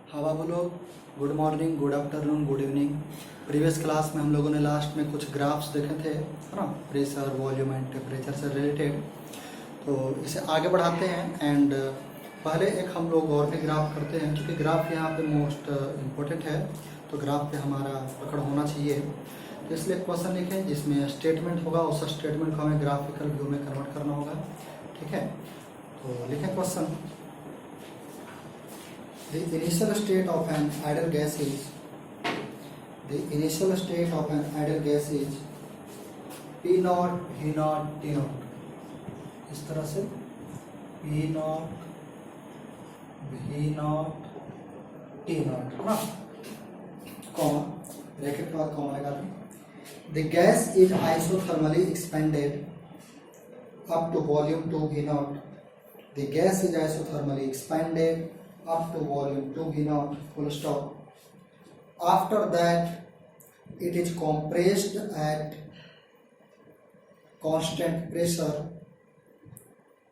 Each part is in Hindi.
हाँ बाबू लोग, good morning, good afternoon, good evening. Previous class में हम लोगों ने लास्ट में कुछ ग्राफ्स देखे थे, है ना, प्रेशर, वॉल्यूम एंड टेम्परेचर से रिलेटेड। तो इसे आगे बढ़ाते हैं एंड पहले एक हम लोग और भी ग्राफ करते हैं, क्योंकि ग्राफ यहाँ पे मोस्ट इम्पोर्टेंट है, तो ग्राफ पे हमारा पकड़ होना चाहिए। तो इसलिए क्वेश्चन लिखें जिसमें स्टेटमेंट होगा, उस स्टेटमेंट को हमें ग्राफिकल व्यू में कन्वर्ट करना होगा। ठीक है, तो लिखें question. The initial state of an ideal gas is P naught, V naught, T naught। इस तरह से P naught, V naught, T naught, है ना, कॉमा, ब्रैकेट के बाद कॉमा लगा दें। The gas is isothermally expanded up to volume 2 V naught। The gas is isothermally expanded up to volume 2 V naught, full stop. After that it is compressed at constant pressure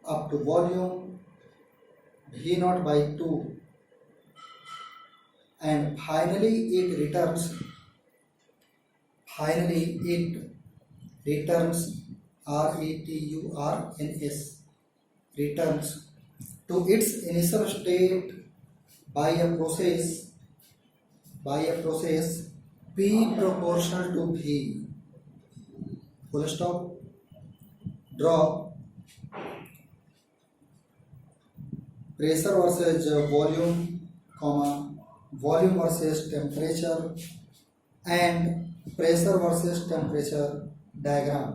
up to volume V naught by 2, and finally it returns returns to its initial state by a process P proportional to V, full stop. Draw pressure versus volume, volume versus temperature and pressure versus temperature diagram।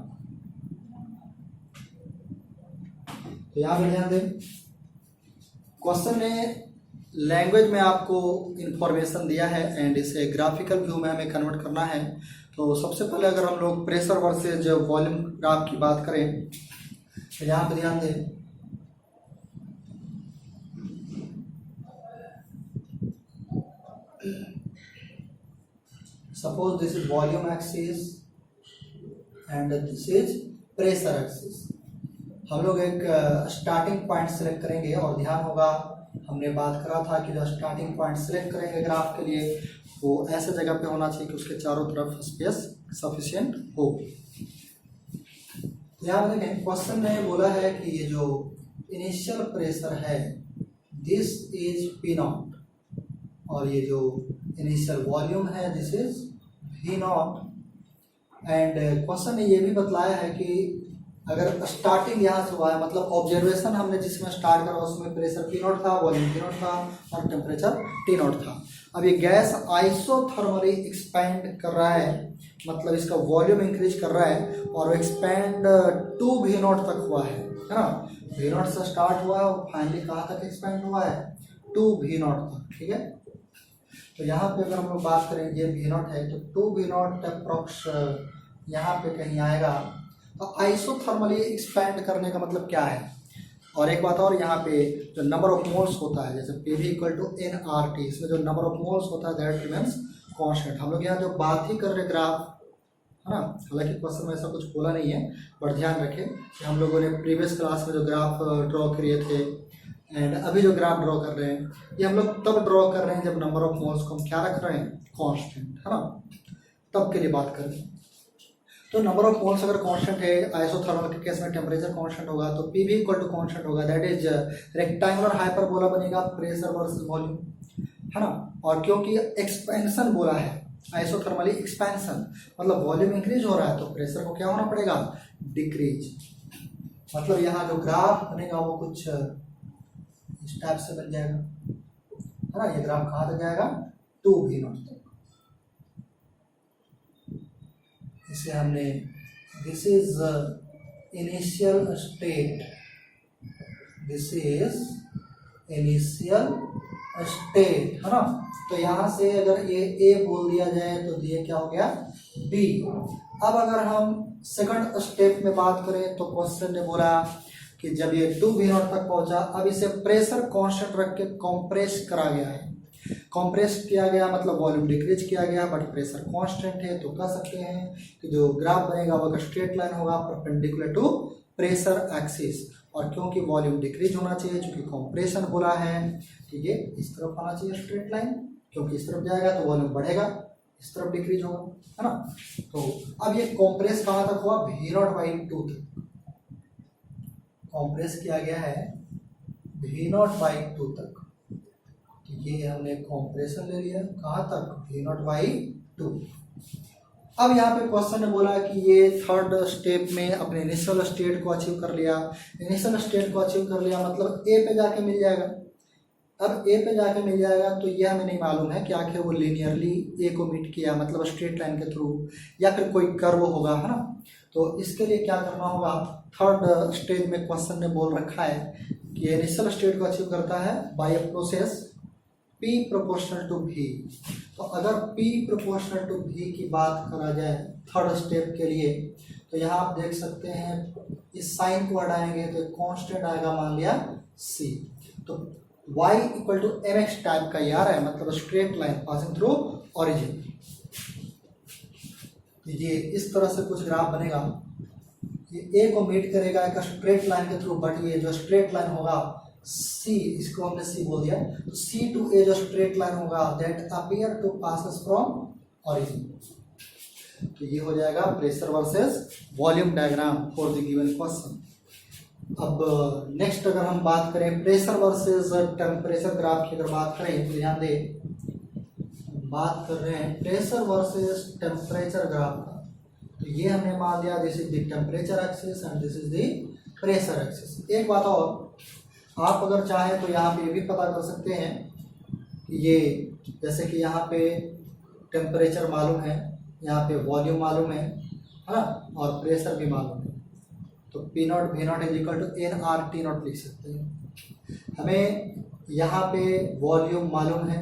तो यहाँ पे ध्यान दें, क्वेश्चन ने लैंग्वेज में आपको इंफॉर्मेशन दिया है एंड इसे ग्राफिकल व्यू में हमें कन्वर्ट करना है। तो सबसे पहले अगर हम लोग प्रेशर वर्सेज वॉल्यूम ग्राफ की बात करें तो यहाँ पे ध्यान दें, suppose this is volume axis and this is pressure axis. हम लोग एक स्टार्टिंग पॉइंट सेलेक्ट करेंगे और ध्यान होगा हमने बात करा था कि जो स्टार्टिंग पॉइंट सेलेक्ट करेंगे ग्राफ के लिए वो ऐसे जगह पे होना चाहिए कि उसके चारों तरफ स्पेस सफिशिएंट हो। यहाँ पर देखें, क्वेश्चन ने बोला है कि ये जो इनिशियल प्रेशर है दिस इज P नॉट, और ये जो इनिशियल वॉल्यूम है this is V not. And question ने ये भी बतलाया है कि अगर स्टार्टिंग यहाँ से हुआ है, मतलब ऑब्जर्वेशन हमने जिसमें स्टार्ट करा उसमें प्रेशर P नॉट था, वॉल्यूम P नॉट था और टेम्परेचर T नॉट था। अब ये गैस आइसोथर्मली एक्सपैंड कर रहा है, मतलब इसका वॉल्यूम इंक्रीज कर रहा है और वो एक्सपैंड 2 V नॉट तक हुआ है ना। V नॉट से स्टार्ट हुआ है और फाइनली कहाँ तक एक्सपैंड हुआ है, 2 V नॉट तक। ठीक है, तो यहाँ पे अगर हम लोग बात करें ये V नॉट है तो 2 V नॉट अप्रॉक्स यहाँ पे कहीं आएगा। तो आइसोथर्मली एक्सपैंड करने का मतलब क्या है, और एक बात और, यहाँ पे जो नंबर ऑफ मोल्स होता है जैसे PV इक्वल टू nRT, इसमें जो नंबर ऑफ मोल्स होता है दैट रिमेंस कांस्टेंट। हम लोग यहाँ जो बात ही कर रहे ग्राफ, है ना, हालांकि क्वेश्चन में ऐसा कुछ बोला नहीं है, बट ध्यान रखें कि हम लोगों ने प्रीवियस क्लास में जो ग्राफ ड्रॉ किए थे एंड अभी जो ग्राफ ड्रॉ कर रहे हैं ये हम लोग तब ड्रॉ कर रहे हैं जब नंबर ऑफ मोल्स को हम क्या रख रहे हैं, कांस्टेंट, है ना, तब के लिए बात कर रहे हैं। तो नंबर ऑफ मोल्स अगर कांस्टेंट है, आइसोथर्मल के केस में टेम्परेचर कांस्टेंट होगा, तो PV इक्वल टू कांस्टेंट होगा, दैट इज रेक्टेंगुलर हाइपरबोला बनेगा प्रेशर वर्सेस वॉल्यूम, है ना। और क्योंकि एक्सपेंशन बोला है, आइसोथर्मली एक्सपेंशन मतलब वॉल्यूम इंक्रीज हो रहा है तो प्रेशर को क्या होना पड़ेगा, डिक्रीज। मतलब यहाँ जो ग्राफ बनेगा वो कुछ इस टाइप से बन जाएगा, है ना। ये ग्राफ कहाँ तक जाएगा, 2 V नॉट तक। इसे हमने this is initial state, this is initial state, है ना। तो यहाँ से अगर ये A बोल दिया जाए तो ये क्या हो गया, B। अब अगर हम सेकंड स्टेप में बात करें तो क्वेश्चन ने बोला कि जब ये 2 V नॉट तक पहुंचा, अब इसे प्रेशर कांस्टेंट रख के कंप्रेस करा गया है। कंप्रेस किया गया मतलब वॉल्यूम डिक्रीज किया गया, बट प्रेशर कांस्टेंट है, तो कह सकते हैं कि जो ग्राफ बनेगा वो स्ट्रेट लाइन होगा परपेंडिकुलर टू प्रेशर एक्सिस। और क्योंकि वॉल्यूम डिक्रीज होना चाहिए, चूंकि कंप्रेशन बोला है, तो ये इस तरफ आना चाहिए स्ट्रेट लाइन, क्योंकि इस तरफ जाएगा तो वॉल्यूम बढ़ेगा, इस तरफ डिक्रीज होगा, है ना। तो अब ये कॉम्प्रेस कहाँ तक हुआ, V0/2 तक कॉम्प्रेस किया गया है, V0/2 तक। तो ये हमने कॉम्प्रेशन ले लिया कहाँ तक, V0/2। अब यहाँ पे क्वेश्चन ने बोला कि ये थर्ड स्टेप में अपने इनिशियल स्टेट को अचीव कर लिया। इनिशियल स्टेट को अचीव कर लिया मतलब ए पे जाके मिल जाएगा। अब ए पे जाके मिल जाएगा तो ये हमें नहीं मालूम है कि आखिर वो लीनियरली ए को मीट किया मतलब स्ट्रेट लाइन के थ्रू या फिर कोई कर्व होगा, है ना। तो इसके लिए क्या करना होगा, थर्ड स्टेज में क्वेश्चन ने बोल रखा है कि इनिशियल स्टेट को अचीव करता है by a process P proportional to V। तो अगर P प्रोपोर्शनल टू V की बात करा जाए थर्ड स्टेप के लिए, तो यहाँ आप देख सकते हैं इस साइन को हटाएंगे तो कांस्टेंट आएगा, मान लिया C। तो y equal to mx type का ये आ रहा है, मतलब straight line passing through origin. ये इस तरह से कुछ ग्राफ बनेगा, ये a को मीट करेगा एक स्ट्रेट लाइन के थ्रू, बट ये जो स्ट्रेट लाइन होगा C, इसको हमने C बोल दिया, तो C to A जो स्ट्रेट लाइन होगा that appear to passes from origin. तो ये हो जाएगा pressure versus volume diagram for the given question. अब नेक्स्ट अगर हम बात करें प्रेशर वर्सेस टेम्परेचर ग्राफ की अगर बात करें तो ध्यान दें, बात कर रहे हैं प्रेशर वर्सेस टेम्परेचर ग्राफ का। तो ये हमने मान लिया this is the temperature axis and this is the pressure axis. एक बात और, आप अगर चाहें तो यहाँ पे ये भी पता कर सकते हैं कि ये जैसे कि यहाँ पे टेम्परेचर मालूम है, यहाँ पे वॉल्यूम मालूम है ना, और प्रेशर भी मालूम है, तो P0 V0 is equal to nRT0 लिख सकते हैं। हमें यहाँ पे वॉल्यूम मालूम है,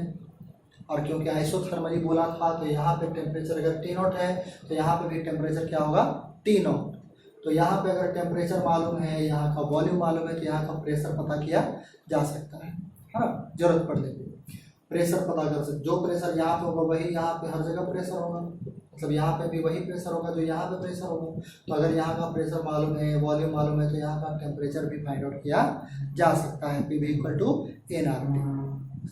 और क्योंकि आइसोथर्मली बोला था तो यहाँ पे टेम्परेचर अगर T0 है तो यहाँ पे भी टेम्परेचर क्या होगा, T0। तो यहाँ पे अगर टेम्परेचर मालूम है, यहाँ का वॉल्यूम मालूम है, तो यहाँ का प्रेशर पता किया जा सकता है ना, जरूरत पड़ने पे प्रेशर पता कर सकते। जो प्रेशर यहाँ पे होगा वही यहाँ पे हर जगह प्रेशर होगा, मतलब यहाँ पे भी वही प्रेशर होगा जो यहाँ पे प्रेशर होगा। तो अगर यहाँ का प्रेशर मालूम है, वॉल्यूम मालूम है, तो यहाँ का टेम्परेचर भी फाइंड आउट किया जा सकता है, P इक्वल टू nRT,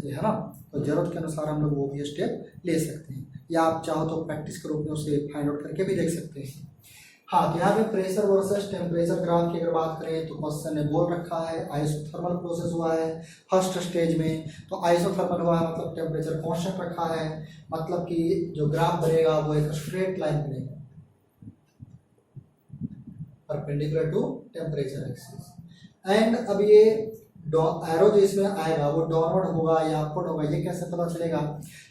है ना। तो जरूरत के अनुसार हम लोग वो भी स्टेप ले सकते हैं, या आप चाहो तो प्रैक्टिस के रूप में उसे फाइंड आउट करके भी देख सकते हैं। हाँ, तो यहाँ पे प्रेशर वर्सेस टेम्परेचर ग्राफ की अगर बात करें तो क्वेश्चन ने बोल रखा है आइसोथर्मल प्रोसेस हुआ है फर्स्ट स्टेज में। तो आइसोथर्मल हुआ है मतलब टेम्परेचर कांस्टेंट रखा है, मतलब कि जो ग्राफ बनेगा वो एक स्ट्रेट लाइन बनेगा perpendicular to temperature axis. And अब ये एरो जो इसमें आएगा वो डाउनवर्ड होगा या अपवर्ड होगा, ये कैसे पता चलेगा।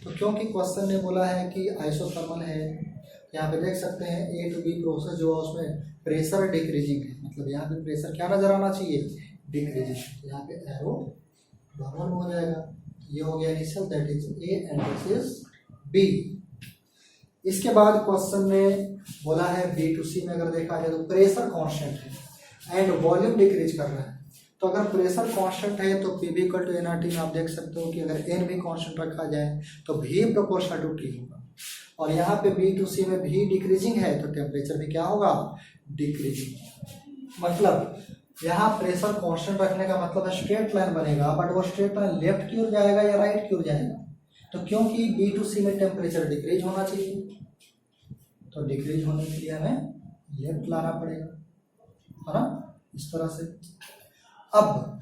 तो क्योंकि क्वेश्चन ने बोला है कि आइसोथर्मल है, यहाँ पे देख सकते हैं A to B प्रोसेस जो है उसमें प्रेशर डिक्रीजिंग है, मतलब यहाँ पे प्रेशर क्या नजर आना चाहिए, डिक्रीजिंग। तो यहाँ पे एरो डाउनवर्ड हो जाएगा, ये हो गया initial that is A and this is B। इसके बाद क्वेश्चन ने बोला है B to C में अगर देखा जाए तो प्रेशर कांस्टेंट है एंड वॉल्यूम डिक्रीज कर रहा है। तो अगर प्रेशर कांस्टेंट है तो P इक्वल टू nRT में आप देख सकते हो कि अगर N भी कांस्टेंट रखा जाए तो V प्रोपोर्शनल टू T होगा, और यहाँ पे B to C में भी डिक्रीजिंग है तो टेम्परेचर भी क्या होगा, डिक्रीजिंग। मतलब यहाँ प्रेशर कांस्टेंट रखने का मतलब स्ट्रेट लाइन बनेगा, बट वो स्ट्रेट लाइन लेफ्ट की ओर जाएगा या राइट की ओर जाएगा। तो क्योंकि B to C में टेम्परेचर डिक्रीज होना चाहिए, तो डिक्रीज होने के लिए हमें लेफ्ट लाना पड़ेगा, है ना, इस तरह से। अब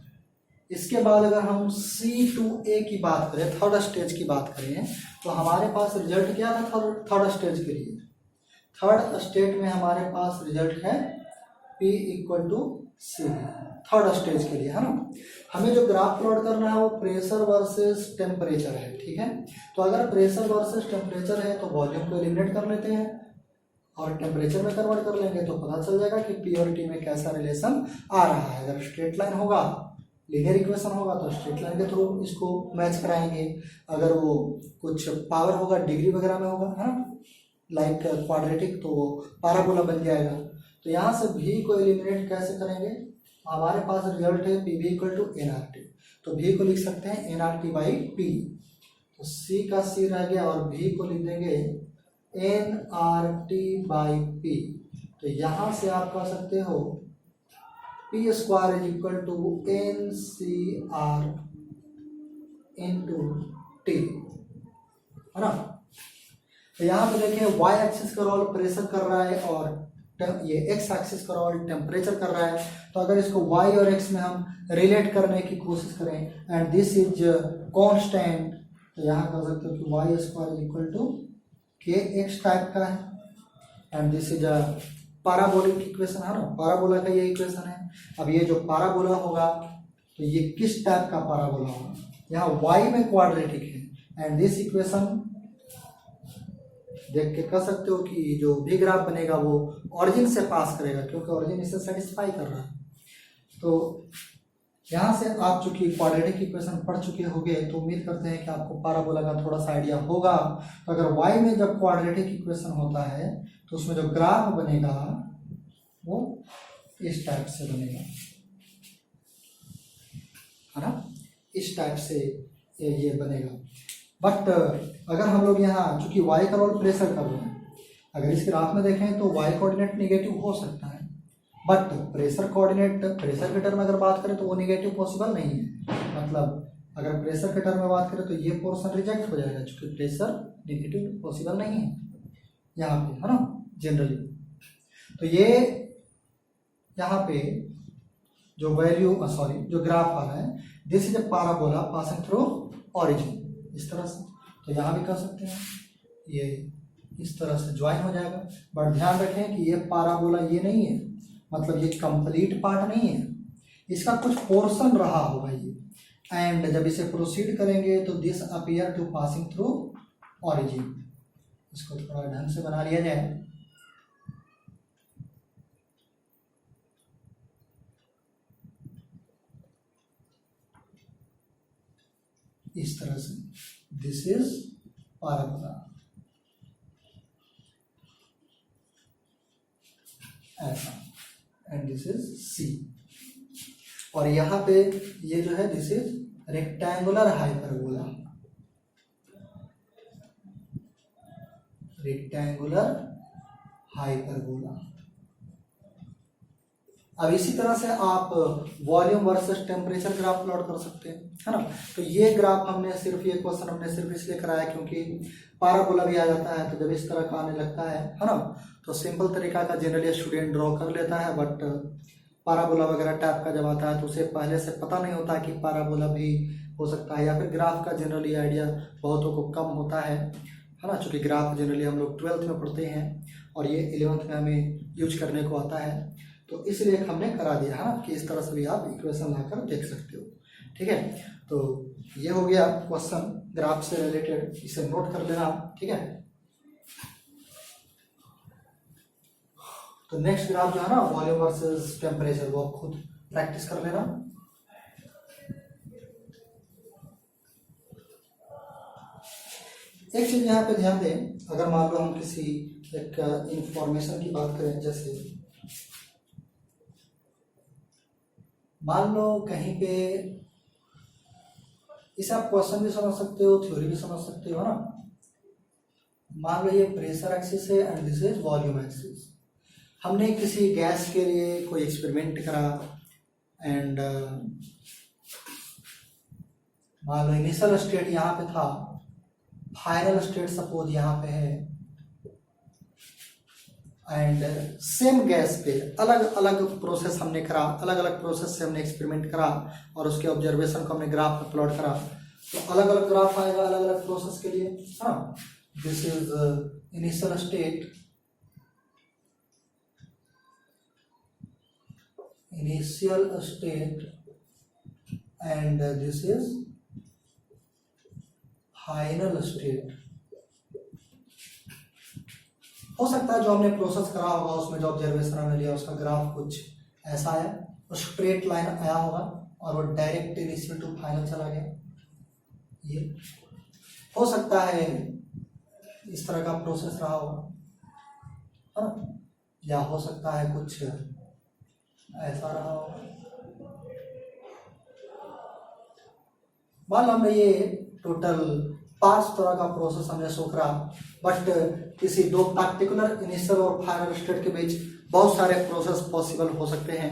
इसके बाद अगर हम C to A की बात करें, थर्ड स्टेज की बात करें, तो हमारे पास रिजल्ट क्या था थर्ड स्टेज के लिए। थर्ड स्टेज में हमारे पास रिजल्ट है P equal to C third stage के लिए, है ना। हमें जो ग्राफ प्लॉट करना है वो प्रेशर वर्सेस टेम्परेचर है, ठीक है। तो अगर प्रेशर वर्सेस टेम्परेचर है तो वॉल्यूम को एलिमिनेट कर लेते हैं और टेम्परेचर में कन्वर्ट कर लेंगे, तो पता चल जाएगा कि P और T में कैसा रिलेशन आ रहा है। अगर स्ट्रेट लाइन होगा, लीनियर इक्वेशन होगा तो स्ट्रेट लाइन के थ्रू इसको मैच कराएंगे। अगर वो कुछ पावर होगा, डिग्री वगैरह में होगा, है ना, लाइक क्वाड्रेटिक, तो पैराबोला बन जाएगा। तो यहाँ से V को एलिमिनेट कैसे करेंगे, हमारे पास रिजल्ट है P इक्वल टू nRT। तो V को लिख सकते हैं nRT बाई P, तो C का C रह गया और V को लिख देंगे nRT बाई P। तो यहाँ से आप कह सकते हो P square is equal to N C R into T, है ना। तो यहाँ पे देखें वाई एक्सिस का रोल प्रेशर कर रहा है और ये एक्स एक्सिस का रोल टेम्परेचर कर रहा है। तो अगर इसको वाई और एक्स में हम रिलेट करने की कोशिश करें एंड दिस इज कांस्टेंट, तो यहाँ कर सकते हो कि Y square is equal to K X type का है and this is a parabolic equation, है ना। पैराबोला का ये इक्वेशन है। अब ये जो पैराबोला होगा तो ये किस टाइप का पैराबोला होगा, यहाँ वाई में क्वाड्रेटिक है एंड दिस इक्वेशन देख के कह सकते हो कि जो भी ग्राफ बनेगा वो ऑरिजिन से पास करेगा क्योंकि ऑरिजिन इसे सेटिस्फाई कर रहा है। तो यहाँ से आप चूंकि क्वाड्रेटिक इक्वेशन पढ़ चुके होंगे तो उम्मीद करते हैं कि आपको पैराबोला का थोड़ा सा आइडिया होगा। तो अगर y में जब क्वाड्रेटिक इक्वेशन होता है तो उसमें जो ग्राफ बनेगा वो इस टाइप से बनेगा, है ना, इस टाइप से ये बनेगा। बट अगर हम लोग यहाँ चूंकि y का रोल प्रेशर कर रहे हैं, अगर इस ग्राफ में देखें तो y कोऑर्डिनेट नेगेटिव हो सकता है बट प्रेशर कोऑर्डिनेट, प्रेशर के टर्म में अगर बात करें तो वो नेगेटिव पॉसिबल नहीं है। मतलब अगर प्रेशर के टर्म में बात करें तो ये पोर्शन रिजेक्ट हो जाएगा क्योंकि प्रेशर नेगेटिव पॉसिबल नहीं है यहाँ पे, है ना, जनरली। तो ये यहाँ पे जो वैल्यू जो ग्राफ आ रहा है this is a parabola passing through origin, इस तरह से। तो यहाँ भी कर सकते हैं, ये इस तरह से ज्वाइन हो जाएगा। बट ध्यान रखें कि ये पैराबोला ये नहीं है, मतलब ये कंप्लीट पार्ट नहीं है, इसका कुछ पोर्शन रहा होगा ये। एंड जब इसे प्रोसीड करेंगे तो this appear to passing through origin. इसको थोड़ा ढंग से बना लिया जाए। इस तरह से दिस इज पैराबोला, ऐसा, एंड दिस इज सी। और यहाँ पे ये जो है this is rectangular hyperbola, rectangular hyperbola. अब इसी तरह से आप volume versus temperature graph plot कर सकते हैं, है ना। तो ये ग्राफ हमने सिर्फ, ये क्वेश्चन हमने सिर्फ इसलिए कराया क्योंकि पैराबोला भी आ जाता है तो जब इस तरह का आने लगता है ना, तो सिंपल तरीका का जनरली स्टूडेंट ड्रॉ कर लेता है। बट पैराबोला वगैरह टाइप का जब आता है तो उसे पहले से पता नहीं होता कि पैराबोला भी हो सकता है, या फिर ग्राफ का जनरली आइडिया बहुतों को कम होता है ना। चूँकि ग्राफ जनरली हम लोग 12th में पढ़ते हैं और ये 11th में हमें यूज करने को आता है, तो इसलिए हमने करा दिया है ना कि इस तरह से भी आप इक्वेशन लाकर देख सकते हो, ठीक है। तो ये हो गया क्वेश्चन ग्राफ से रिलेटेड, इसे नोट कर लेना, ठीक है। तो नेक्स्ट ग्राफ जो है ना वॉल्यूम वर्सेस टेम्परेचर, वो आप खुद प्रैक्टिस कर लेना। एक चीज यहाँ पे ध्यान दें, अगर मान लो हम किसी एक इंफॉर्मेशन की बात करें, जैसे मान लो कहीं पे, इसे आप क्वेश्चन भी समझ सकते हो, थ्योरी भी समझ सकते हो ना। मान लो ये प्रेशर एक्सिस है and this is volume axis. हमने किसी गैस के लिए कोई एक्सपेरिमेंट करा एंड मान लो इनिशियल स्टेट यहाँ पे था, फाइनल स्टेट सपोज यहाँ पे है, एंड सेम गैस पे अलग अलग प्रोसेस हमने करा, अलग अलग प्रोसेस से हमने एक्सपेरिमेंट करा और उसके ऑब्जर्वेशन को हमने ग्राफ में प्लॉट करा। तो अलग अलग ग्राफ आएगा अलग अलग प्रोसेस के लिए, हाँ। This is initial state, and this is final state. हो सकता है जो हमने प्रोसेस करा होगा उसमें जो ऑब्जर्वेशन हमने लिया उसका ग्राफ कुछ ऐसा है, और स्ट्रेट लाइन आया होगा और वो डायरेक्ट इनिशियल टू फाइनल चला गया। ये हो सकता है इस तरह का प्रोसेस रहा होगा, हाँ, या हो सकता है कुछ ऐसा रहा होगा। मान लो हमने ये टोटल 5 तरह का प्रोसेस हमने शो करा, बट किसी दो पर्टिकुलर इनिशियल और फाइनल स्टेट के बीच बहुत सारे प्रोसेस पॉसिबल हो सकते हैं।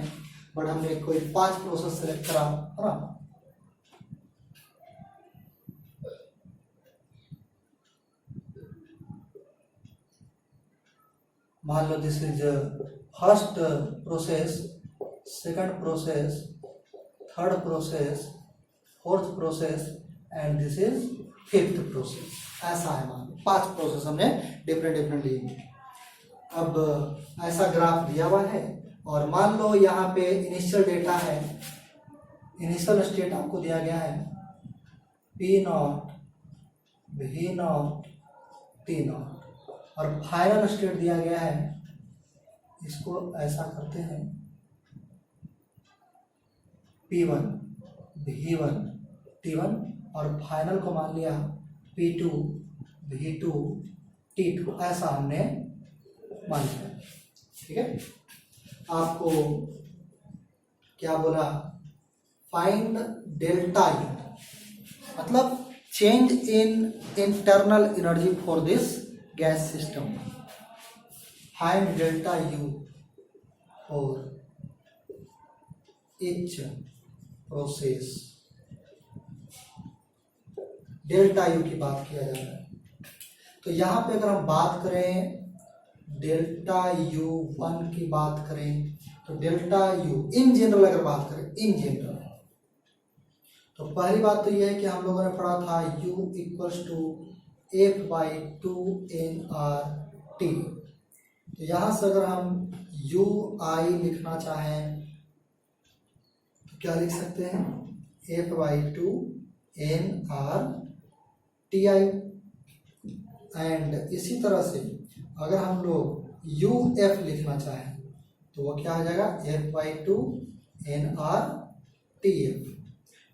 बट हमने कोई 5 प्रोसेस सेलेक्ट करा, है ना। मान लो this is first process, second process, third process, fourth process and this is fifth process, ऐसा है। मान लो 5 प्रोसेस हमने डिफरेंट लिए। अब ऐसा ग्राफ दिया हुआ है और मान लो यहाँ पे इनिशियल डेटा है, इनिशियल स्टेट आपको दिया गया है P0, V0, T0 और फाइनल स्टेट दिया गया है, इसको ऐसा करते हैं P1, V1, T1 और फाइनल को मान लिया P2, V2, T2, ऐसा हमने मान लिया। ठीक है, आपको क्या बोला, फाइंड डेल्टा यू, मतलब change in internal energy for this gas system. Find delta U for each process. Delta U की बात किया जा रहा है, तो यहाँ पे अगर हम बात करें डेल्टा यू 1 की बात करें, तो डेल्टा यू इन जनरल अगर बात करें, इन जनरल, तो पहली बात तो यह है कि हम लोगों ने पढ़ा था u equals to F/2 NRT। तो यहाँ से अगर हम UI लिखना चाहें तो क्या लिख सकते हैं, F/2 NRTI। एंड इसी तरह से अगर हम लोग UF लिखना चाहें तो वो क्या आ जाएगा, F/2 NRTF।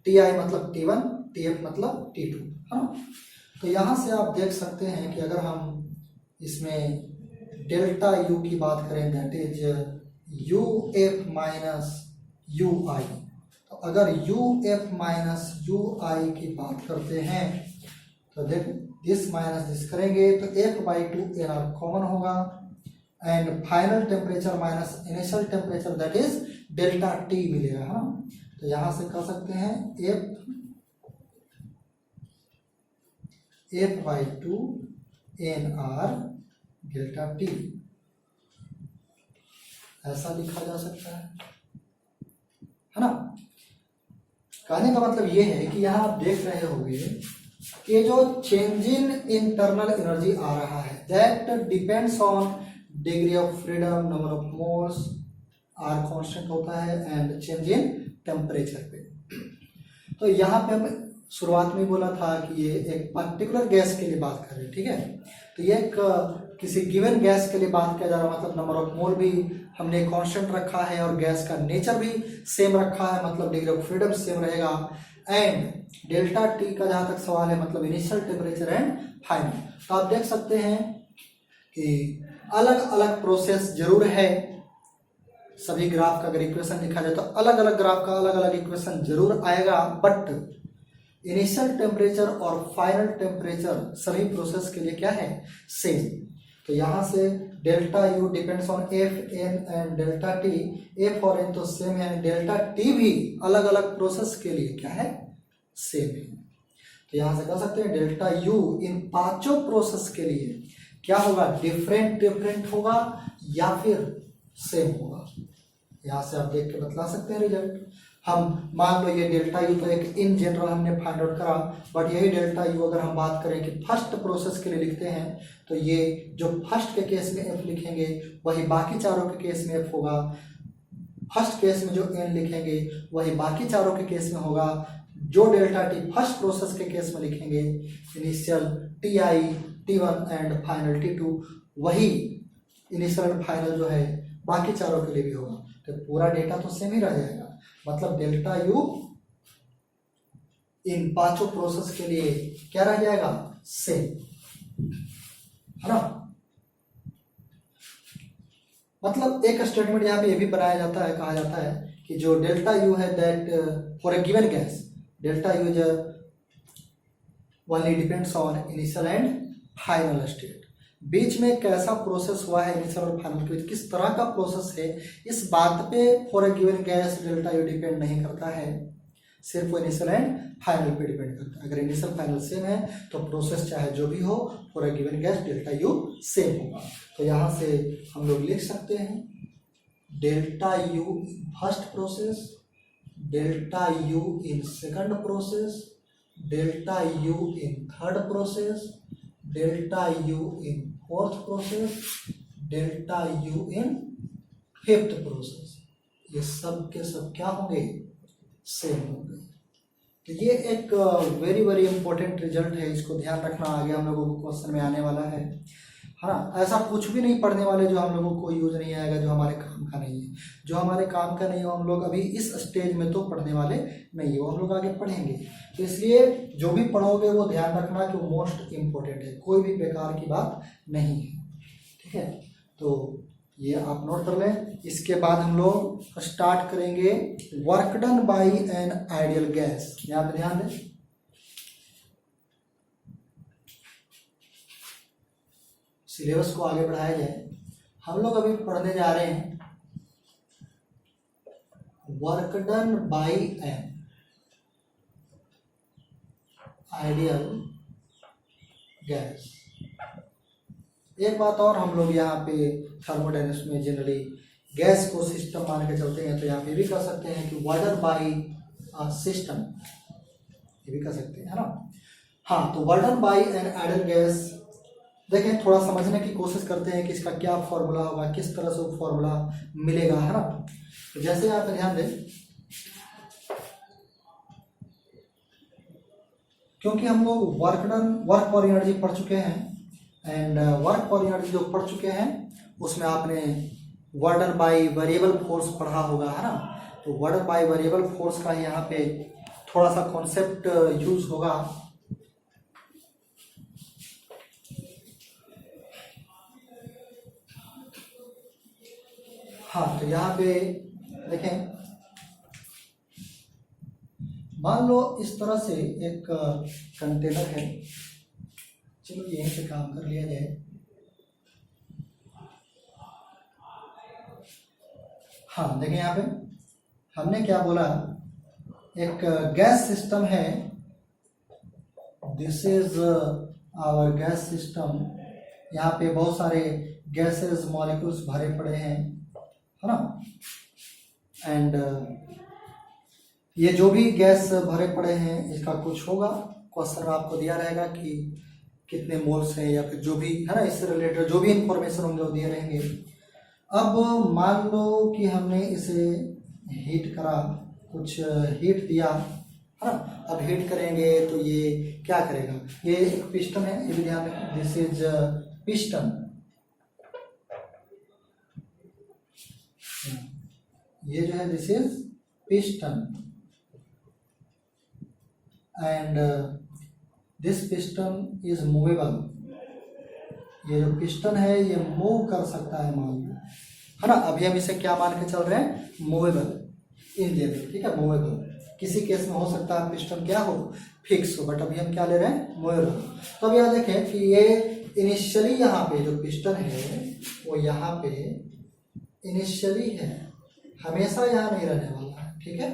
TI मतलब T1, TF मतलब T2, है ना। तो यहाँ से आप देख सकते हैं कि अगर हम इसमें डेल्टा यू की बात करें, that is UF minus UI। तो अगर UF माइनस UI की बात करते हैं तो देख दिस माइनस दिस करेंगे तो F/2 NR कॉमन होगा and final temperature minus initial temperature that is delta T मिलेगा, है ना। तो यहाँ से कह सकते हैं F/2 NR डेल्टा T, ऐसा लिखा जा सकता है ना। कहने का मतलब ये है कि यहाँ आप देख रहे होंगे कि जो चेंज इन इंटरनल एनर्जी आ रहा है that depends on degree of freedom, number of moles, R constant होता है एंड चेंज इन टेम्परेचर पे। तो यहाँ पे हम शुरुआत में बोला था कि ये एक पर्टिकुलर गैस के लिए बात कर रहे हैं, ठीक है। तो ये एक किसी गिवन गैस के लिए बात किया जा रहा है, मतलब नंबर ऑफ मोल भी हमने कांस्टेंट रखा है और गैस का नेचर भी सेम रखा है, मतलब डिग्री ऑफ फ्रीडम सेम रहेगा। एंड डेल्टा टी का जहाँ तक सवाल है मतलब इनिशियल टेम्परेचर एंड फाइनल। तो आप देख सकते हैं कि अलग अलग प्रोसेस जरूर है, सभी ग्राफ का अगर इक्वेशन लिखा जाए तो अलग अलग ग्राफ का अलग अलग इक्वेशन जरूर आएगा, बट इनिशियल टेम्परेचर और फाइनल टेम्परेचर सभी प्रोसेस के लिए क्या है, सेम। तो यहाँ से delta U depends on F N and delta T, F और एन तो सेम है, डेल्टा टी भी अलग अलग प्रोसेस के लिए क्या है, सेम है। तो यहाँ से कह सकते हैं डेल्टा यू इन पांचों प्रोसेस के लिए क्या होगा, डिफरेंट होगा या फिर सेम होगा। यहाँ से आप देख के बतला सकते हैं रिजल्ट। हम मान लो ये डेल्टा यू तो एक इन जनरल हमने फाइंड आउट करा, बट यही डेल्टा यू अगर हम बात करें कि फर्स्ट प्रोसेस के लिए लिखते हैं तो ये जो फर्स्ट के केस में एफ लिखेंगे वही बाकी चारों के केस में एफ होगा, फर्स्ट केस में जो एन लिखेंगे वही बाकी चारों के केस में होगा, जो डेल्टा टी फर्स्ट प्रोसेस के केस में लिखेंगे initial T I T1 and final T2 वही इनिशियल एंड फाइनल जो है बाकी चारों के लिए भी होगा। तो पूरा डेटा तो सेम ही रह जाएगा, मतलब डेल्टा यू इन पांचों प्रोसेस के लिए क्या रह जाएगा, सेम, है ना। मतलब एक स्टेटमेंट यहाँ पे ये भी बनाया जाता है, कहा जाता है कि जो डेल्टा यू है that for a given gas delta U is only depends on initial and final state. बीच में कैसा प्रोसेस हुआ है इनिशियल और फाइनल के बीच, किस तरह का प्रोसेस है, इस बात पे for a given gas delta you depend नहीं करता है, सिर्फ वो इनिशियल एंड फाइनल पे डिपेंड करता है। अगर इनिशियल फाइनल सेम है तो प्रोसेस चाहे जो भी हो for a given gas delta you same होगा। तो यहाँ से हम लोग लिख सकते हैं delta U first process, delta you in second process, delta you in third process, delta you in fourth process, delta you in fifth process. ये सब के सब क्या होंगे, सेम होंगे। तो ये एक वेरी वेरी इंपॉर्टेंट रिजल्ट है, इसको ध्यान रखना, आगे हम लोगों को क्वेश्चन में आने वाला है ना। ऐसा कुछ भी नहीं पढ़ने वाले जो हम लोगों को यूज नहीं आएगा, जो हमारे काम का नहीं है। जो हमारे काम का नहीं है हम लोग अभी इस स्टेज में तो पढ़ने वाले नहीं है, वो हम लोग आगे पढ़ेंगे। तो इसलिए जो भी पढ़ोगे वो ध्यान रखना कि वो मोस्ट इम्पोर्टेंट है, कोई भी बेकार की बात नहीं है, ठीक है। तो ये आप नोट कर लें। इसके बाद हम लोग स्टार्ट करेंगे work done by an ideal gas. यहाँ पे ध्यान दें, सिलेबस को आगे बढ़ाया जाए। हम लोग अभी पढ़ने जा रहे हैं work done by an ideal gas. एक बात और, हम लोग यहाँ पे थर्मोडायनेमिक्स में जनरली गैस को सिस्टम मान के चलते हैं, तो यहाँ पे भी कर सकते हैं कि वर्क बाय सिस्टम, ये भी कर सकते हैं, है ना। हाँ, तो work done by an ideal gas देखें, थोड़ा समझने की कोशिश करते हैं कि इसका क्या फॉर्मूला होगा, किस तरह से वो फॉर्मूला मिलेगा, है ना। तो जैसे यहाँ पे ध्यान दें, क्योंकि हम लोग वर्क फॉर एनर्जी पढ़ चुके हैं, एंड वर्क फॉर एनर्जी जो पढ़ चुके हैं उसमें आपने work done by variable force पढ़ा होगा, है ना। तो वर्क बाय वेरिएबल फोर्स का यहाँ पे थोड़ा सा कॉन्सेप्ट यूज होगा। हाँ, तो यहाँ पे देखें, मान लो इस तरह से एक कंटेनर है, चलो यहीं से काम कर लिया जाए। हाँ, देखें यहाँ पे हमने क्या बोला, एक गैस सिस्टम है, this is our gas system. यहाँ पे बहुत सारे गैसेस मॉलिक्यूल्स भरे पड़े हैं, है ना। एंड ये जो भी गैस भरे पड़े हैं इसका कुछ होगा, क्वेश्चन आपको दिया रहेगा कि कितने मोल्स हैं या फिर जो भी, है ना, इससे रिलेटेड जो भी इंफॉर्मेशन होंगे वो दिए रहेंगे। अब मान लो कि हमने इसे हीट करा, कुछ हीट दिया, है ना। अब हीट करेंगे तो ये क्या करेगा, ये एक पिस्टन है, ये भी ध्यान रखें, दिस इज पिस्टन। ये जो है this is piston, and this piston is movable. ये जो पिस्टन है ये मूव कर सकता है, मान लो, है ना। अभी हम इसे क्या मान के चल रहे हैं, मूवेबल इन जनरल, ठीक है, मूवेबल। किसी केस में हो सकता है पिस्टन क्या हो, फिक्स हो, बट अभी हम क्या ले रहे हैं, मूवेबल। तो अब यहाँ देखें कि ये इनिशियली यहाँ पे जो पिस्टन है वो यहाँ पे इनिशियली है, हमेशा यहाँ नहीं रहने वाला है, ठीक है,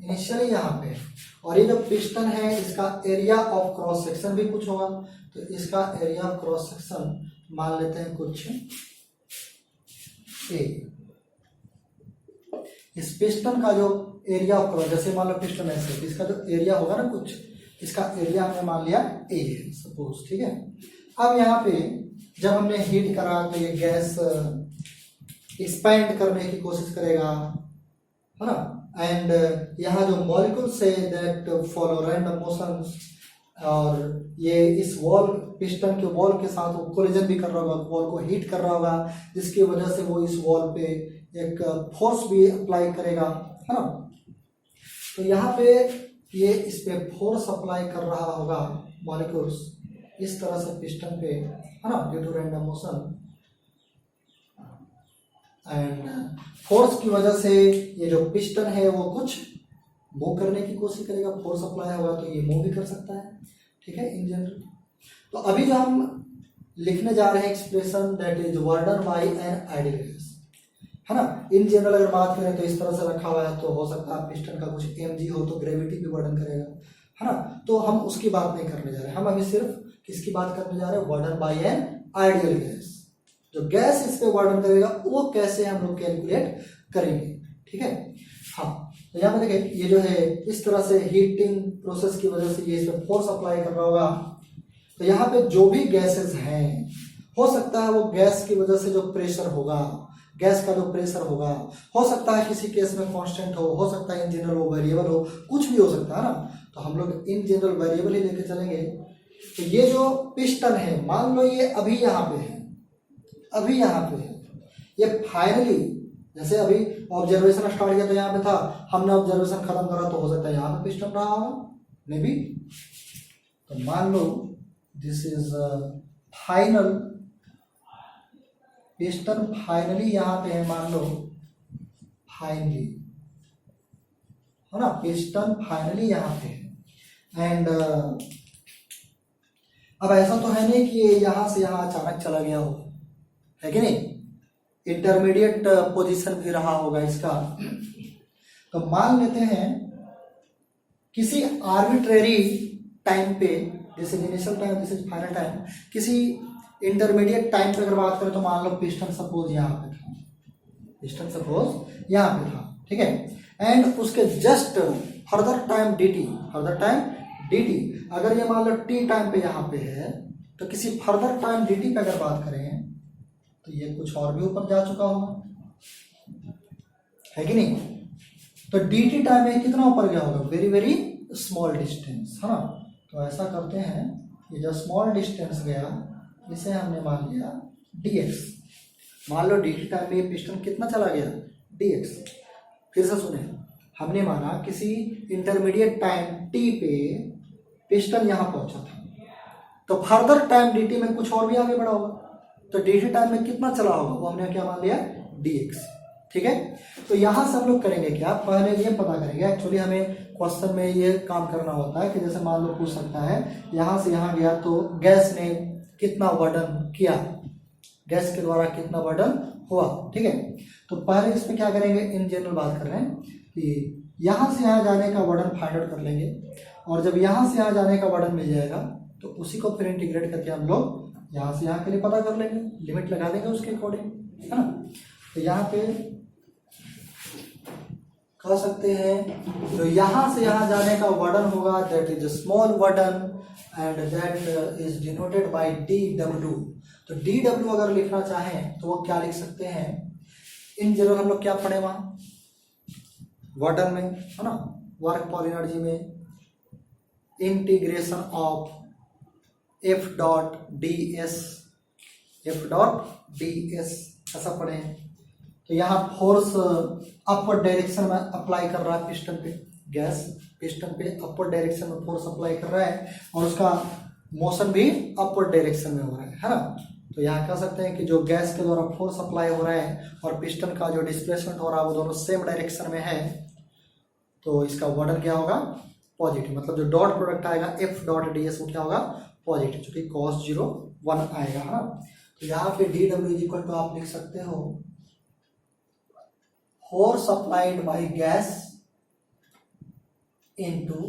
इनिशियली यहाँ पे। और ये जो पिस्टन है इसका एरिया ऑफ क्रॉस सेक्शन भी कुछ होगा, तो इसका एरिया ऑफ क्रॉस सेक्शन मान लेते हैं कुछ ए। इस पिस्टन का जो एरिया ऑफ क्रॉस, जैसे मान लो पिस्टन ऐसे, इसका जो एरिया होगा ना कुछ, इसका एरिया हमने मान लिया ए है सपोज, ठीक है। अब यहाँ पे जब हमने हीट करा तो ये गैस एक्सपैंड करने की कोशिश करेगा, है ना। एंड यहाँ जो मॉलिक्यूल्स है दैट फॉलो रैंडम मोशंस, और ये इस वॉल, पिस्टन के वॉल के साथ वो कोलिजन भी कर रहा होगा, वॉल को हीट कर रहा होगा, जिसकी वजह से वो इस वॉल पे एक फोर्स भी अप्लाई करेगा, है ना। तो यहाँ पे ये इस पे फोर्स अप्लाई कर रहा होगा मॉलिक्यूल्स इस तरह से पिस्टन पे, है ना, due to random motion. And force की वजह से ये जो पिस्टन है वो कुछ मूव करने की कोशिश करेगा, फोर्स अप्लाई होगा तो ये मूव भी कर सकता है, ठीक है, इन जनरल। तो अभी जो हम लिखने जा रहे हैं expression that is work done by an ideal gas, है ना। इन जनरल अगर बात करें तो इस तरह से रखा हुआ है, तो हो सकता है पिस्टन का कुछ mg हो तो ग्रेविटी भी वर्डन करेगा, है ना। तो हम उसकी बात नहीं करने जा रहे, हम अभी सिर्फ किसकी बात करने जा रहे हैं, वर्डन बाय एन आइडियल गैस। जो गैस इस पे वर्डन करेगा वो कैसे हम लोग कैलकुलेट करेंगे, ठीक है। हाँ, तो यहाँ पे देखिए ये जो है इस तरह से हीटिंग प्रोसेस की वजह से ये इस पे फोर्स अप्लाई कर रहा होगा। तो यहाँ पे जो भी गैसेस हैं, हो सकता है वो गैस की वजह से जो प्रेशर होगा, गैस का जो प्रेशर होगा, हो सकता है किसी केस में कांस्टेंट हो सकता है इन जनरल वो वेरिएबल हो, कुछ भी हो सकता है ना। तो हम लोग इन जनरल वेरिएबल ही लेके चलेंगे। तो ये जो पिस्टन है, मान लो ये अभी यहाँ पे है, अभी यहाँ पे है, ये फाइनली जैसे अभी ऑब्जर्वेशन स्टार्ट किया तो यहाँ पे था, हमने ऑब्जर्वेशन खत्म करा तो हो सकता है यहाँ पे पिस्टन रहा होगा मे बी। तो मान लो this is final, piston finally यहाँ पे है, मान लो फाइनली, है ना, पिस्टन फाइनली यहाँ पे है। एंड अब ऐसा तो है नहीं कि ये यहाँ से यहाँ अचानक चला गया हो, है कि नहीं, इंटरमीडिएट पोजीशन भी रहा होगा इसका। तो मान लेते हैं किसी आर्बिट्रेरी टाइम पे, जैसे initial time, this is final time, किसी इंटरमीडिएट टाइम पे अगर बात करें तो मान लो पिस्टन सपोज यहाँ पे था, पिस्टन सपोज यहाँ पे था, ठीक है। एंड उसके just further time dt, further time dt, अगर ये मान लो t टाइम पे यहाँ पे है, तो किसी फर्दर टाइम dt पे अगर बात करें तो ये कुछ और भी ऊपर जा चुका होगा, है कि नहीं। तो dt टाइम में कितना ऊपर गया होगा, वेरी वेरी स्मॉल डिस्टेंस, है ना। तो ऐसा करते हैं, ये जो स्मॉल डिस्टेंस गया इसे हमने मान लिया dx। मान लो dt टाइम में पिस्टन कितना चला गया, dx। फिर से सुने, हमने माना किसी इंटरमीडिएट टाइम t पे पिस्टन यहाँ पहुंचा था, तो फर्दर टाइम dt में कुछ और भी आगे बढ़ा होगा, तो dt टाइम में कितना चला होगा वो हमने क्या मान लिया, dx, ठीक है। तो यहां से हम लोग करेंगे क्या, पहले ये पता करेंगे, एक्चुअली हमें क्वेश्चन में ये काम करना होता है कि जैसे मान लो पूछ सकता है यहां से यहां गया तो गैस ने कितना वर्डन किया, गैस के द्वारा कितना वर्डन हुआ, ठीक है। तो पहले इसमें क्या करेंगे, इन जनरल बात कर रहे हैं कि यहां से यहां जाने का वर्डन फाइंड आउट कर लेंगे, और जब यहां से यहां जाने का वर्डन मिल जाएगा तो उसी को फिर इंटीग्रेट करके हम लोग यहाँ से यहाँ के लिए पता कर लेंगे, लिमिट लगा देंगे उसके अकॉर्डिंग, है ना। तो यहाँ पे कह सकते हैं जो यहाँ से यहाँ जाने का वर्डन होगा that is small वर्डन and that is denoted by dw। तो dw अगर लिखना चाहें तो वो क्या लिख सकते हैं, इन जनरल हम लोग क्या पढ़े वहाँ वर्डन में, है ना, वर्क पर एनर्जी में integration of F dot ds, F dot ds ऐसा पढ़े हैं। तो यहाँ फोर्स अपवर्ड डायरेक्शन में अप्लाई कर रहा है पिस्टन पे, गैस पिस्टन पे अपवर्ड डायरेक्शन में फोर्स अप्लाई कर रहा है और उसका मोशन भी अपवर्ड डायरेक्शन में हो रहा है ना। तो यहाँ कह सकते हैं कि जो गैस के द्वारा फोर्स अप्लाई हो रहा है और पिस्टन का जो डिस्प्लेसमेंट हो रहा है वो दोनों सेम डायरेक्शन में है, तो इसका वर्डन क्या होगा, पॉजिटिव, मतलब जो डॉट प्रोडक्ट आएगा F डॉट ds वो क्या होगा, पॉजिटिव, चूंकि cos 0 1 आएगा, है ना। तो यहाँ पे dw इज इक्वल टू आप लिख सकते हो force applied by gas into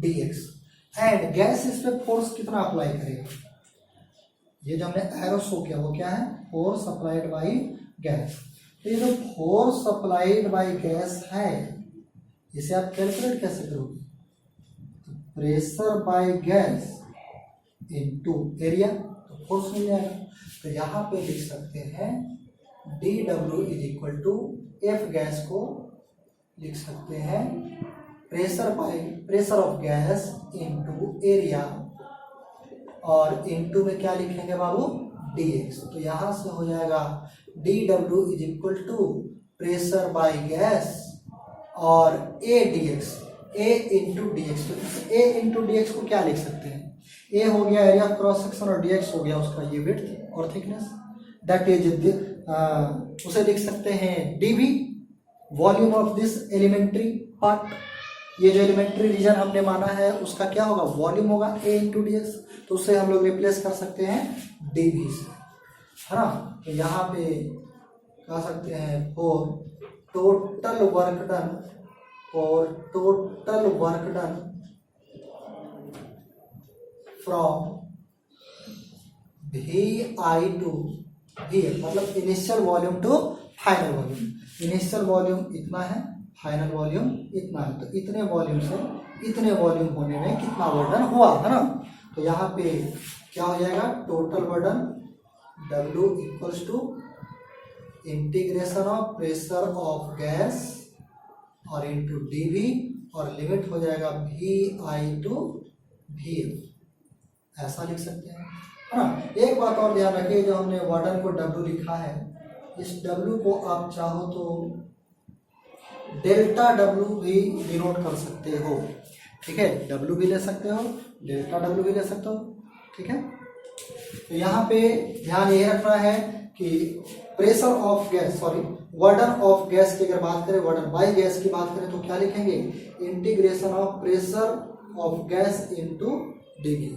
dx। And gas इस पे फोर्स कितना अप्लाई करेगा, ये जो हमने एरो शो किया वो क्या है, फोर्स अप्लाइड बाय गैस। तो ये जो फोर्स अप्लाइड बाय गैस है इसे आप कैलकुलेट कैसे करोगे, pressure by gas into area, तो फोर्स मिल जाएगा। तो यहाँ पे लिख सकते हैं dw is equal to F gas को लिख सकते हैं pressure of gas into area, और इनटू में क्या लिखेंगे बाबू, dx। तो यहाँ से हो जाएगा dw is equal to pressure by gas और a dx, a into dx। तो इस a इंटू dx को क्या लिख सकते हैं, a हो गया एरिया ऑफ क्रॉस सेक्शन और dx हो गया उसका ये विड्थ और थिकनेस, दैट इज उसे लिख सकते हैं dv, volume of this elementary part, ये जो एलिमेंट्री रीजन हमने माना है उसका क्या होगा, वॉल्यूम होगा A इंटू डी एक्स, तो उससे हम लोग रिप्लेस कर सकते हैं dv से, है ना। तो यहाँ पे कह सकते हैं for total work done from VI to VL, मतलब initial volume to final volume. Initial volume इतना है, फाइनल वॉल्यूम इतना है, तो इतने वॉल्यूम से इतने वॉल्यूम होने में कितना वर्डन हुआ, है ना। तो यहाँ पे क्या हो जाएगा, total work done W equals to integration of pressure of gas और इंटू dV, और लिमिट हो जाएगा VI टू VL, ऐसा लिख सकते हैं, है ना। एक बात और ध्यान रखिए, जो हमने वर्डन को W लिखा है, इस W को आप चाहो तो डेल्टा W भी डिनोट कर सकते हो, ठीक है। W भी ले सकते हो, डेल्टा W भी ले सकते हो, ठीक है। तो यहाँ पे ध्यान ये रखना है कि pressure of gas, sorry वर्डन of gas की अगर बात करें, वर्डन बाय गैस की बात करें तो क्या लिखेंगे, integration of pressure of gas into dV,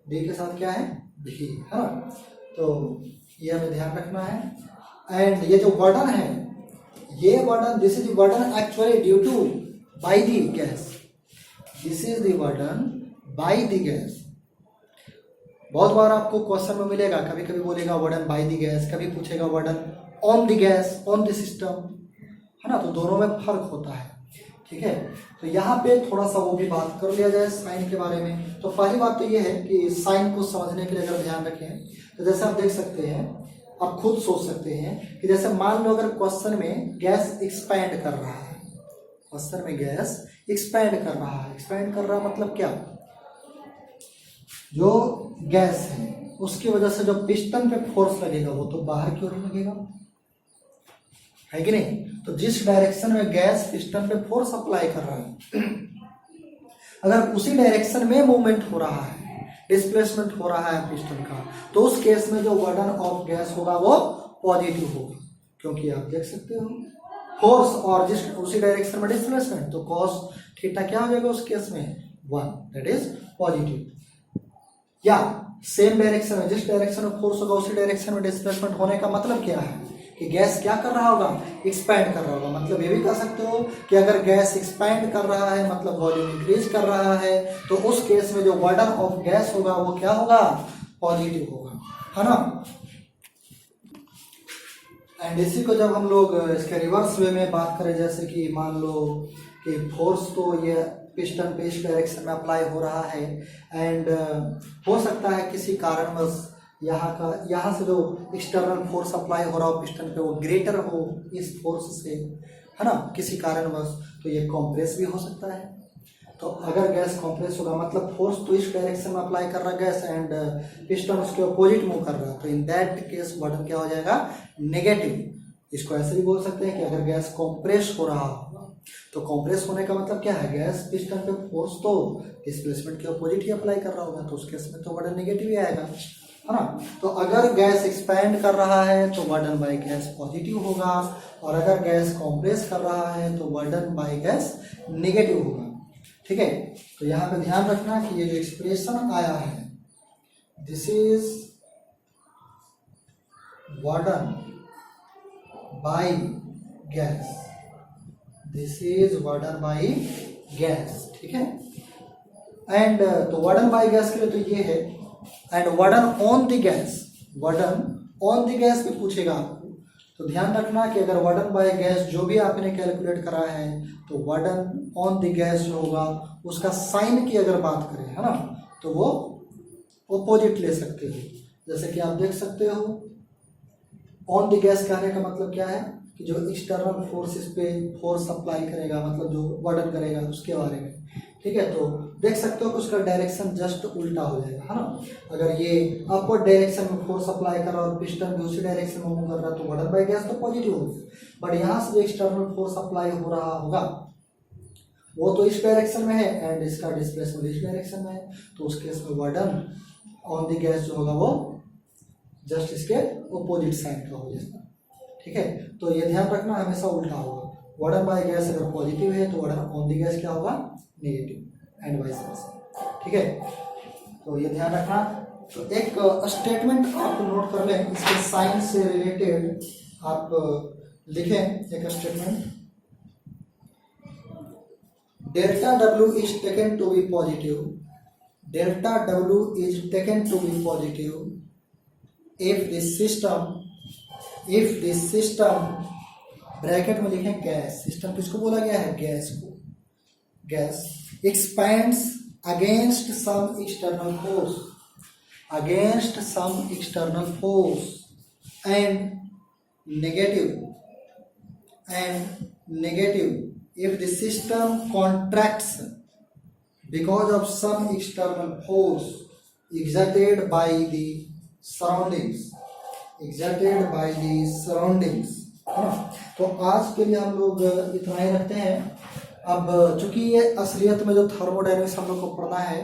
D के साथ क्या है भी, है ना। तो ये हमें ध्यान रखना है। एंड ये जो वर्डन है, ये work done, this is the work done actually due to by the gas, this is the work done by the gas. बहुत बार आपको क्वेश्चन में मिलेगा, कभी कभी बोलेगा वर्डन बाय द गैस, कभी पूछेगा work done on the gas, on the system, है ना। तो दोनों में फर्क होता है, ठीक है। तो यहाँ पे थोड़ा सा वो भी बात कर लिया जाए साइन के बारे में। तो पहली बात तो ये है कि साइन को समझने के लिए अगर ध्यान रखें, तो जैसे आप देख सकते हैं, आप खुद सोच सकते हैं कि जैसे मान लो अगर क्वेश्चन में गैस एक्सपैंड कर रहा है, क्वेश्चन में गैस एक्सपैंड कर रहा है, एक्सपैंड कर रहा मतलब क्या, जो गैस है उसकी वजह से जो पिस्टन पे फोर्स लगेगा वो तो बाहर की ओर लगेगा, है कि नहीं। तो जिस डायरेक्शन में गैस पिस्टन पे फोर्स अप्लाई कर रहा है, अगर उसी डायरेक्शन में मूवमेंट हो रहा है, डिस्प्लेसमेंट हो रहा है पिस्टन का, तो उस केस में जो वर्डन ऑफ गैस होगा वो पॉजिटिव होगा, क्योंकि आप देख सकते हो फोर्स और जिस उसी डायरेक्शन में डिस्प्लेसमेंट, तो कॉस थीटा क्या हो जाएगा उस केस में 1, दैट इज पॉजिटिव। या सेम डायरेक्शन में, जिस डायरेक्शन में फोर्स होगा उसी डायरेक्शन में डिस्प्लेसमेंट होने का मतलब क्या है कि गैस क्या कर रहा होगा, एक्सपैंड कर रहा होगा। मतलब ये भी कह सकते हो कि अगर गैस एक्सपैंड कर रहा है मतलब वॉल्यूम इंक्रीज कर रहा है, तो उस केस में जो वर्डन ऑफ गैस होगा वो क्या होगा, पॉजिटिव होगा, है ना। एंड इसी को जब हम लोग इसके रिवर्स वे में बात करें, जैसे कि मान लो कि फोर्स तो ये पिस्टन पे इस डायरेक्शन में अप्लाई हो रहा है, एंड हो सकता है किसी कारणवश यहाँ से जो एक्सटर्नल फोर्स अप्लाई हो रहा हो पिस्टन पे वो ग्रेटर हो इस फोर्स से, है ना, किसी कारणवश, तो ये कॉम्प्रेस भी हो सकता है। तो अगर गैस कॉम्प्रेस होगा मतलब फोर्स तो इस डायरेक्शन में अप्लाई कर रहा है गैस, एंड पिस्टन उसके अपोजिट मूव कर रहा है, तो इन दैट केस वर्डन क्या हो जाएगा, नेगेटिव। इसको ऐसे भी बोल सकते हैं कि अगर गैस कॉम्प्रेस हो रहा होगा, तो कॉम्प्रेस होने का मतलब क्या है, गैस पिस्टन पे फोर्स तो डिस्प्लेसमेंट के अपोजिट ही अप्लाई कर रहा होगा, तो उस केस में तो वर्डन नेगेटिव ही आएगा, है ना। तो अगर गैस एक्सपैंड कर रहा है तो वर्डन बाय गैस पॉजिटिव होगा, और अगर गैस कॉम्प्रेस कर रहा है तो वर्डन बाय गैस नेगेटिव होगा, ठीक है। तो यहाँ पे ध्यान रखना कि ये जो एक्सप्रेशन आया है, this is work done by gas, this is work done by gas, ठीक है। एंड तो वर्डन बाय गैस के लिए तो ये है, and वर्डन on the gas, वर्डन on the gas भी पूछेगा आपको, तो ध्यान रखना कि अगर वर्डन बाय गैस जो भी आपने कैलकुलेट करा है, तो वर्डन ऑन द गैस जो होगा उसका साइन की अगर बात करें, है ना, तो वो ऑपोजिट ले सकते हो। जैसे कि आप देख सकते हो ऑन द गैस कहने का मतलब क्या है कि जो एक्सटर्नल फोर्स इस पे फोर्स अप्लाई करेगा, मतलब जो वर्डन करेगा उसके बारे में, ठीक है। तो देख सकते हो कि उसका डायरेक्शन जस्ट उल्टा हो जाएगा, है ना। अगर ये अपवर्ड डायरेक्शन में फोर्स अप्लाई कर रहा है और पिस्टन भी उसी डायरेक्शन में मूव कर रहा है, तो वर्डन बाय गैस तो पॉजिटिव होगा, बट यहाँ से जो एक्सटर्नल फोर्स अप्लाई हो रहा होगा वो तो इस डायरेक्शन में है, एंड इसका डिस्प्लेसमेंट इस डायरेक्शन में है, तो उस केस में वर्डन ऑन द गैस जो होगा वो जस्ट इसके अपोजिट साइड का हो जाएगा, ठीक है। तो ये ध्यान रखना हमेशा उल्टा होगा, वार्डन बाय गैस अगर पॉजिटिव है तो वार्डन ऑन द गैस क्या होगा, नेगेटिव, एंड वाइस वर्सा। ठीक है, तो ये ध्यान रखना। तो एक स्टेटमेंट आप नोट कर लें, इसके साइन से रिलेटेड आप लिखें एक statement. Delta W is taken to be positive. Delta W is taken to be positive if the system bracket में लिखें गैस, सिस्टम किसको बोला गया है, गैस को, gas expands against some external force and negative if the system contracts because of some external force exerted by the surroundings, है ना। तो आज के लिए हम लोग इतना ही रखते हैं। अब चूंकि ये असलियत में जो थर्मोडायनेमिक्स हम लोग को पढ़ना है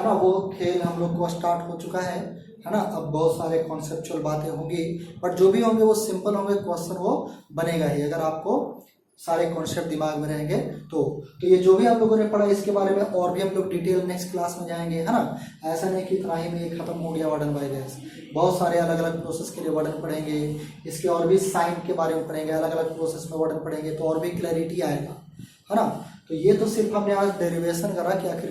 ना, वो खेल हम लोग को स्टार्ट हो चुका है ना। अब बहुत सारे कॉन्सेप्चुअल बातें होंगी, बट जो भी होंगे वो सिंपल होंगे, क्वेश्चन वो बनेगा ही अगर आपको सारे कॉन्सेप्ट दिमाग में रहेंगे तो ये जो भी आप लोगों ने पढ़ा इसके बारे में और भी हम लोग डिटेल नेक्स्ट क्लास में जाएंगे, है ना। ऐसा नहीं कि इतना ही में ये खत्म हो गया वार्डन बाय गैस, बहुत सारे अलग अलग प्रोसेस के लिए वार्डन पढ़ेंगे, इसके और भी साइन के बारे में पढ़ेंगे, अलग अलग प्रोसेस में वार्डन पढ़ेंगे तो और भी क्लैरिटी आएगा, है ना। तो ये तो सिर्फ हमने आज डेरिवेशन करा कि आखिर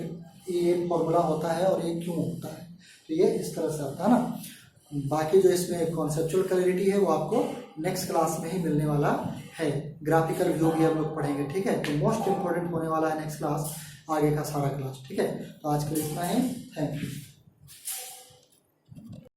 ये फॉर्मूला होता है और ये क्यों होता है, तो ये इस तरह से आता है ना। बाकी जो इसमें कॉन्सेप्चुअल क्लैरिटी है वो आपको नेक्स्ट क्लास में ही मिलने वाला है। ग्राफिकल व्यू भी हम लोग पढ़ेंगे, ठीक है। तो मोस्ट इंपॉर्टेंट होने वाला है नेक्स्ट क्लास, आगे का सारा क्लास, ठीक है। तो आज के लिए इतना ही, थैंक यू।